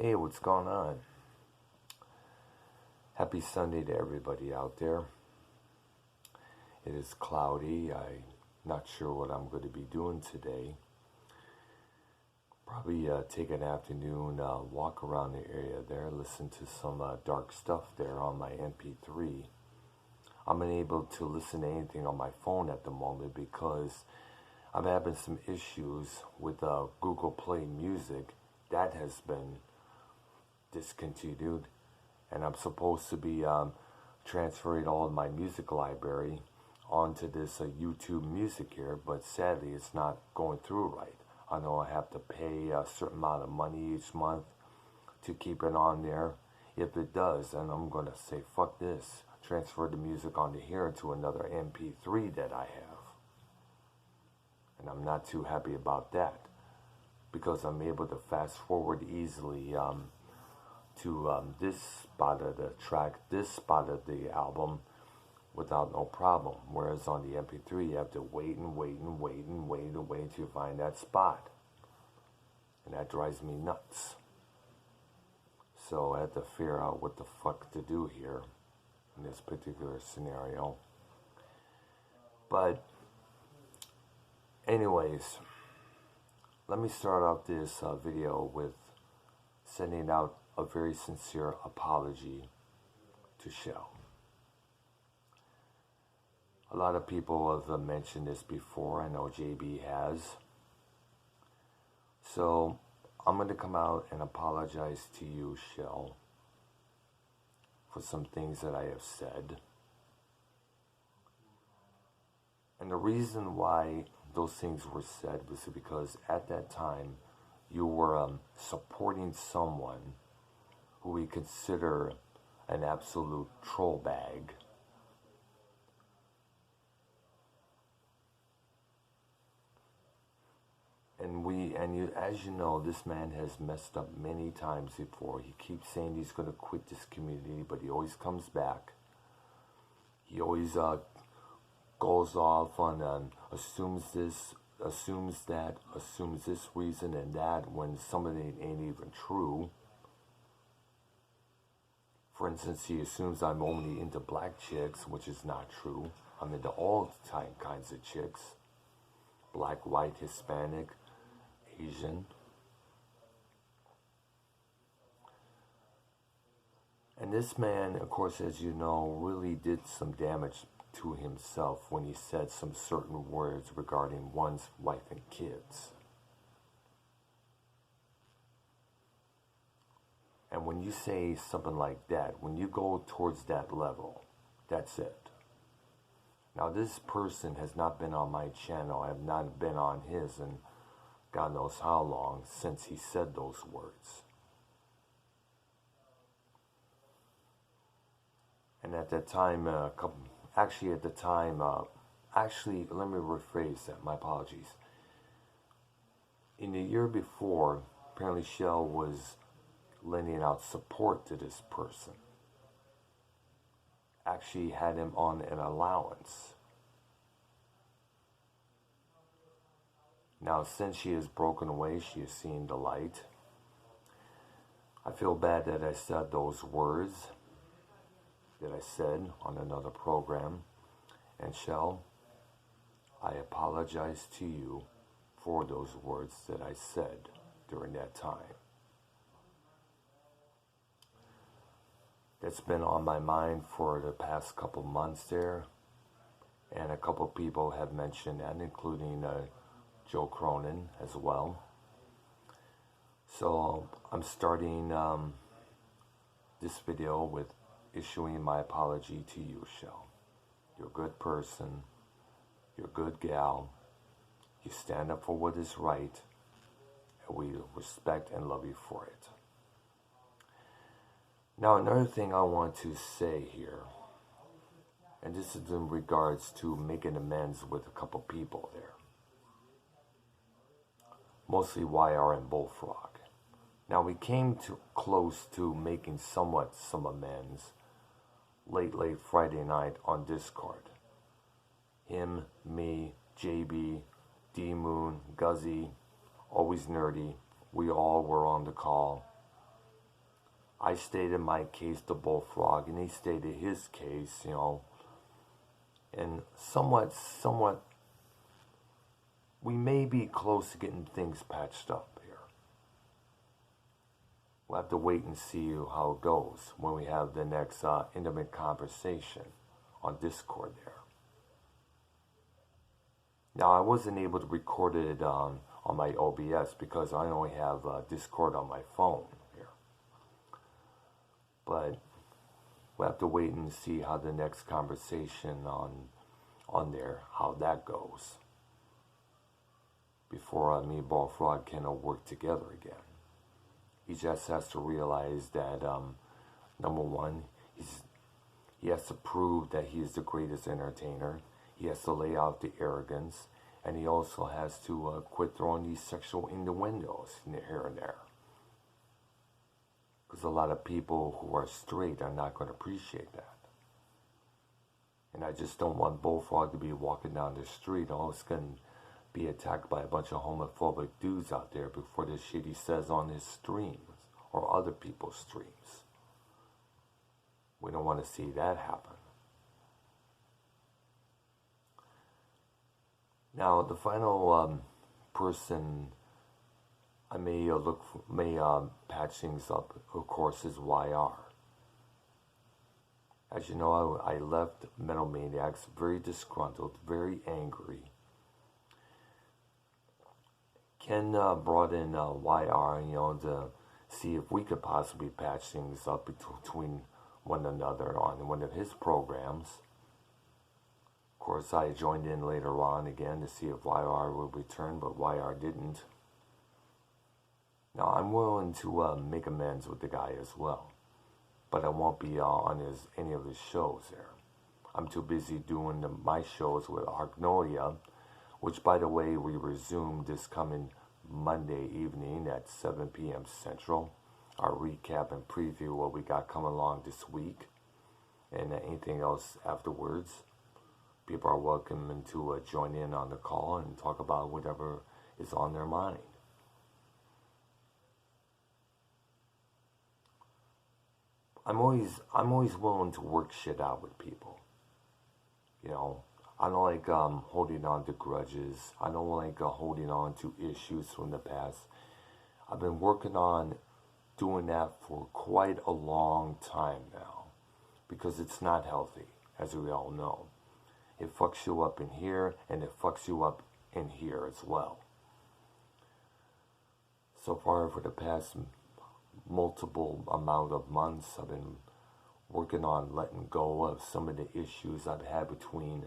Hey, what's going on? Happy Sunday to everybody out there. It is cloudy. I'm not sure what I'm going to be doing today. Probably take an afternoon walk around the area there, listen to some dark stuff there on my MP3. I'm unable to listen to anything on my phone at the moment because I'm having some issues with Google Play Music. That has been discontinued, and I'm supposed to be transferring all of my music library onto this YouTube music here, but sadly it's not going through right. I know I have to pay a certain amount of money each month to keep it on there. If it does, then I'm going to say fuck this, transfer the music onto here to another MP3 that I have. And I'm not too happy about that because I'm able to fast forward easily to this spot of the track, this spot of the album without no problem. Whereas on the MP3, you have to wait and wait and wait and wait and wait until you find that spot. And that drives me nuts. So I had to figure out what the fuck to do here in this particular scenario. But anyways, let me start off this video with sending out a very sincere apology to Shell. A lot of people have mentioned this before. I know JB has. So I'm going to come out and apologize to you, Shell, for some things that I have said. And the reason why those things were said was because at that time you were supporting someone who we consider an absolute troll bag. And you, as you know, this man has messed up many times before. He keeps saying he's going to quit this community, but he always comes back. He always goes off on assumes this, assumes that, assumes this reason and that when some of it ain't even true. For instance, he assumes I'm only into black chicks, which is not true. I'm into all kinds of chicks. Black, white, Hispanic, Asian. And this man, of course, as you know, really did some damage to himself when he said some certain words regarding one's wife and kids. And when you say something like that, when you go towards that level, that's it. Now, this person has not been on my channel. I have not been on his in God knows how long since he said those words. And at that time, let me rephrase that, my apologies. In the year before, apparently Shell was lending out support to this person. Actually had him on an allowance. Now, since she has broken away, she has seen the light. I feel bad that I said those words that I said on another program. And Shell, I apologize to you for those words that I said during that time. That's been on my mind for the past couple months there. And a couple people have mentioned that, including Joe Cronin as well. So I'm starting this video with issuing my apology to you, Shell. You're a good person. You're a good gal. You stand up for what is right. And we respect and love you for it. Now, another thing I want to say here, and this is in regards to making amends with a couple people there. Mostly YR and Bullfrog. Now, we came close to making some amends late Friday night on Discord. Him, me, JB, D-Moon, Guzzy, always nerdy. We all were on the call. I stated my case to Bullfrog, and he stated his case, and somewhat, we may be close to getting things patched up here. We'll have to wait and see how it goes when we have the next intimate conversation on Discord there. Now, I wasn't able to record it on my OBS because I only have Discord on my phone here. But we'll have to wait and see how the next conversation on there, how that goes, before me and Bullfrog can work together again. He just has to realize that, number one, he has to prove that he is the greatest entertainer. He has to lay out the arrogance, and he also has to quit throwing these sexual innuendos here and there. Because a lot of people who are straight are not going to appreciate that. And I just don't want Bullfrog to be walking down the street, all it's going to be attacked by a bunch of homophobic dudes out there before the shit he says on his streams or other people's streams. We don't want to see that happen. Now, the final person I may patch things up, of course, is YR. As you know, I left Metal Maniacs very disgruntled, very angry. Ken brought in YR, to see if we could possibly patch things up between one another on one of his programs. Of course, I joined in later on again to see if YR would return, but YR didn't. Now, I'm willing to make amends with the guy as well, but I won't be on any of his shows there. I'm too busy doing my shows with Argnolia, which, by the way, we resumed this coming Monday evening at 7 p.m. Central. Our recap and preview what we got coming along this week, and anything else afterwards. People are welcome to join in on the call and talk about whatever is on their mind. I'm always willing to work shit out with people. I don't like holding on to grudges. I don't like holding on to issues from the past. I've been working on doing that for quite a long time now, because it's not healthy, as we all know. It fucks you up in here, and it fucks you up in here as well. So far, for the past multiple amount of months, I've been working on letting go of some of the issues I've had between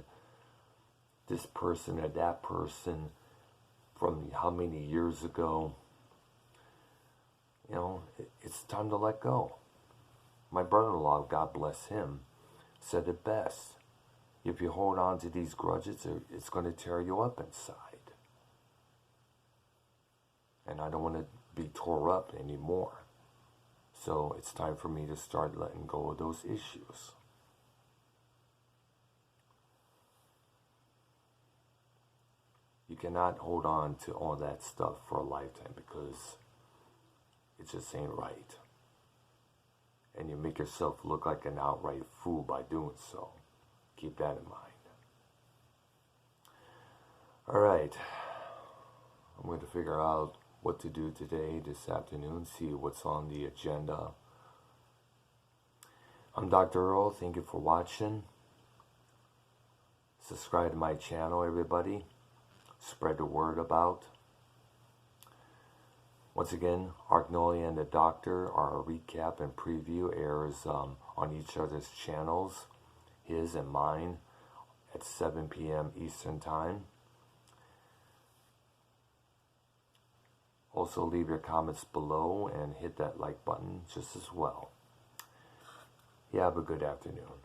this person or that person from how many years ago. It's time to let go. My brother-in-law, God bless him, said it best. If you hold on to these grudges, it's going to tear you up inside. And I don't want to be tore up anymore. So it's time for me to start letting go of those issues. You cannot hold on to all that stuff for a lifetime, because it just ain't right. And you make yourself look like an outright fool by doing so. Keep that in mind. Alright. I'm going to figure out what to do today, this afternoon, see what's on the agenda. I'm Dr. Earl. Thank you for watching. Subscribe to my channel, everybody. Spread the word about. Once again, Argnolia and the Doctor, our recap and preview airs on each other's channels, his and mine, at 7 p.m. Eastern Time. Also, leave your comments below and hit that like button just as well. You have a good afternoon.